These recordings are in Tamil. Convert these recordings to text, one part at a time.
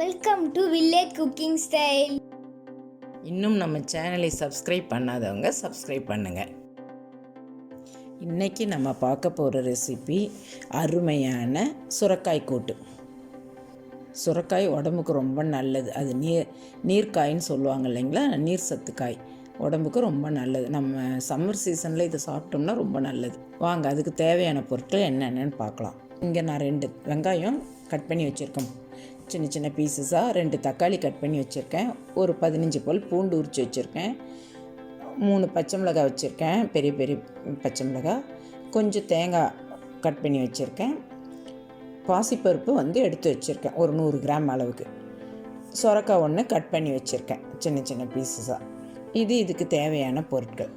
Welcome to village cooking style. இன்னும் நம்ம சேனலை சப்ஸ்கிரைப் பண்ணாதவங்க சப்ஸ்கிரைப் பண்ணுங்கள். இன்றைக்கி நம்ம பார்க்க போகிற ரெசிபி அருமையான சுரக்காய் கூட்டு. சுரக்காய் உடம்புக்கு ரொம்ப நல்லது. அது நீர்க்காயின்னு சொல்லுவாங்க இல்லைங்களா, நீர் சத்து காய். உடம்புக்கு ரொம்ப நல்லது. நம்ம சம்மர் சீசனில் இதை சாப்பிட்டோம்னா ரொம்ப நல்லது. வாங்க அதுக்கு தேவையான பொருட்கள் என்னென்னு பார்க்கலாம். இங்கே நான் 2 வெங்காயம் கட் பண்ணி வச்சுருக்கேன், சின்ன சின்ன பீசஸாக. 2 தக்காளி கட் பண்ணி வச்சுருக்கேன். ஒரு 15 பல் பூண்டு உரித்து வச்சுருக்கேன். 3 பச்சை மிளகாய் வச்சுருக்கேன், பெரிய பெரிய பச்சை மிளகாய். கொஞ்சம் தேங்காய் கட் பண்ணி வச்சுருக்கேன். பாசிப்பருப்பு எடுத்து வச்சுருக்கேன், ஒரு 100 கிராம் அளவுக்கு. சொரக்காய் 1 கட் பண்ணி வச்சுருக்கேன், சின்ன சின்ன பீசஸாக. இதுக்கு தேவையான பொருட்கள்.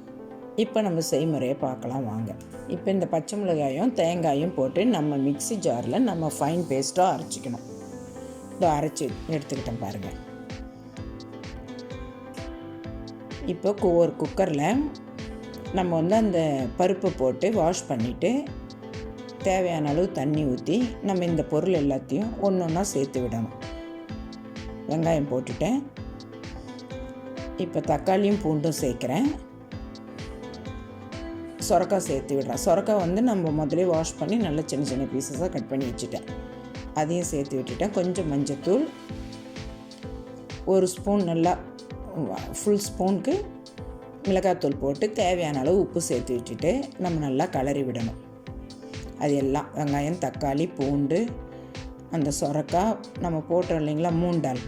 இப்போ நம்ம செய்முறையை பார்க்கலாம் வாங்க. இப்போ இந்த பச்சை மிளகாயும் தேங்காயும் போட்டு நம்ம மிக்ஸி ஜாரில் நம்ம ஃபைன் பேஸ்ட்டாக அரைச்சிக்கணும். இதை அரைச்சி எடுத்துக்கிட்டேன் பாருங்கள். இப்போ ஒரு குக்கரில் நம்ம அந்த பருப்பை போட்டு வாஷ் பண்ணிவிட்டு தேவையான அளவு தண்ணி ஊற்றி நம்ம இந்த பொருள் எல்லாத்தையும் ஒன்று ஒன்றா சேர்த்து விடணும். வெங்காயம் போட்டுட்டேன். இப்போ தக்காளியும் பூண்டும் சேர்க்குறேன். சொரக்காய் சேர்த்து விடுறேன். சொரக்காய் நம்ம முதலே வாஷ் பண்ணி நல்லா சின்ன சின்ன பீசஸாக கட் பண்ணி வச்சுட்டேன். அதையும் சேர்த்து விட்டுட்டேன். கொஞ்சம் மஞ்சத்தூள், 1 ஸ்பூன், நல்லா ஃபுல் ஸ்பூனுக்கு மிளகாத்தூள் போட்டு தேவையான அளவு உப்பு சேர்த்து விட்டுட்டு நம்ம நல்லா கிளறி விடணும். அது எல்லாம் வெங்காயம், தக்காளி, பூண்டு, அந்த சொரக்காய் நம்ம போட்டோம் இல்லைங்களா, மூண்டால்,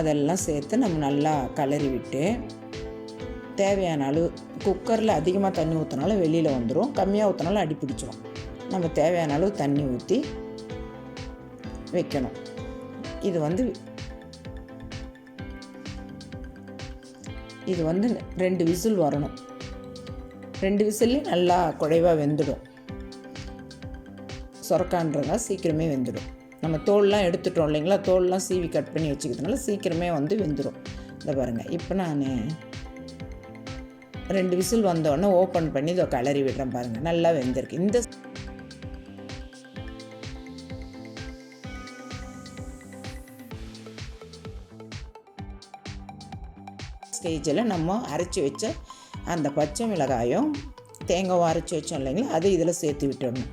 அதெல்லாம் சேர்த்து நம்ம நல்லா கிளறி விட்டு தேவையான அளவு, குக்கரில் அதிகமாக தண்ணி ஊற்றினாலும் வெளியில் வந்துடும், கம்மியாக ஊற்றினாலும் அடி பிடிச்சிடும். நம்ம தேவையான அளவு தண்ணி ஊற்றி வைக்கணும். இது 2 விசில் வரணும். 2 விசில்லையும் நல்லா குழைவாக வெந்துடும். சொரக்கான்றதா சீக்கிரமே வெந்துடும். நம்ம தோல்லாம் எடுத்துட்டோம் இல்லைங்களா, தோல்லாம் சீவி கட் பண்ணி வச்சுக்கிறதுனால சீக்கிரமே வெந்துடும். இதை பாருங்கள். இப்போ நான் 2 விசில் வந்தோடனே ஓப்பன் பண்ணி இதை கிளறி விடுறேன் பாருங்கள். நல்லா வெந்திருக்கு. இந்த ஸ்டேஜில் நம்ம அரைச்சி வச்ச அந்த பச்சை மிளகாயும் தேங்காயும் அரைச்சி வச்சோம் இல்லைங்களா, அதை இதில் சேர்த்து விட்டுடணும்.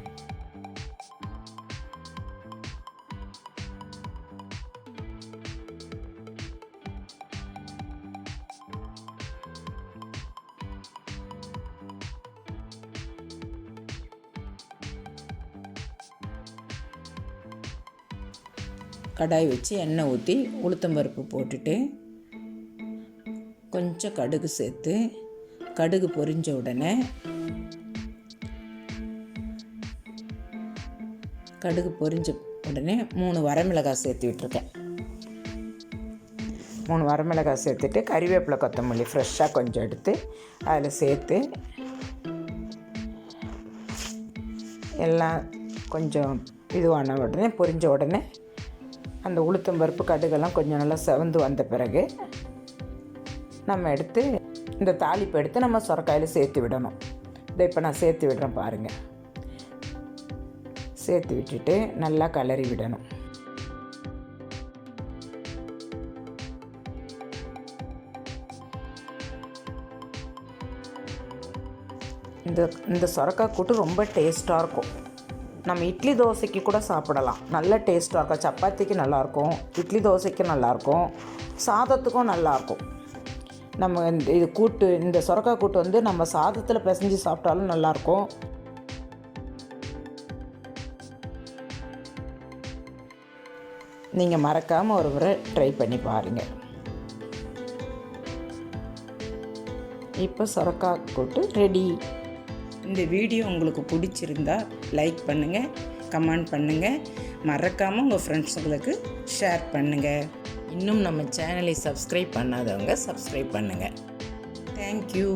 கடாய் வச்சு எண்ணெய் ஊற்றி உளுத்தம்பருப்பு போட்டுட்டு கொஞ்சம் கடுகு சேர்த்து, கடுகு பொரிஞ்ச உடனே 3 வரமிளகாய் சேர்த்து விட்டுருக்கேன். 3 வரமிளகாய் சேர்த்துட்டு கறிவேப்பிலை, கொத்தமல்லி ஃப்ரெஷ்ஷாக கொஞ்சம் எடுத்து அதில் சேர்த்து எல்லாம் கொஞ்சம் இதுவான உடனே, பொரிஞ்ச உடனே அந்த உளுத்தம்பருப்பு கடுகெல்லாம் கொஞ்சம் நல்லா செவந்து வந்த பிறகு நம்ம எடுத்து இந்த தாளிப்பு எடுத்து நம்ம சொரக்காயில் சேர்த்து விடணும். இதை இப்போ நான் சேர்த்து விடுறேன் பாருங்கள். சேர்த்து விட்டுட்டு நல்லா கிளறி விடணும். இந்த சொரக்காய் கூட்டு ரொம்ப டேஸ்ட்டாக இருக்கும். நம்ம இட்லி தோசைக்கு கூட சாப்பிடலாம். நல்ல டேஸ்ட்டாக இருக்கும். சப்பாத்திக்கு நல்லாயிருக்கும், இட்லி தோசைக்கு நல்லாயிருக்கும், சாதத்துக்கும் நல்லாயிருக்கும். நம்ம இது கூட்டு, இந்த சொரக்காய் கூட்டு நம்ம சாதத்தில் பிசைஞ்சு சாப்பிட்டாலும் நல்லாயிருக்கும். நீங்கள் மறக்காமல் ஒரு முறை ட்ரை பண்ணி பாருங்கள். இப்போ சொரக்காய் கூட்டு ரெடி. இந்த வீடியோ உங்களுக்கு பிடிச்சிருந்தா லைக் பண்ணுங்கள், கமெண்ட் பண்ணுங்கள், மறக்காமல் உங்கள் ஃப்ரெண்ட்ஸுங்களுக்கு ஷேர் பண்ணுங்கள். இன்னும் நம்ம சேனலை சப்ஸ்கிரைப் பண்ணாதவங்க சப்ஸ்கிரைப் பண்ணுங்கள். தேங்க்யூ.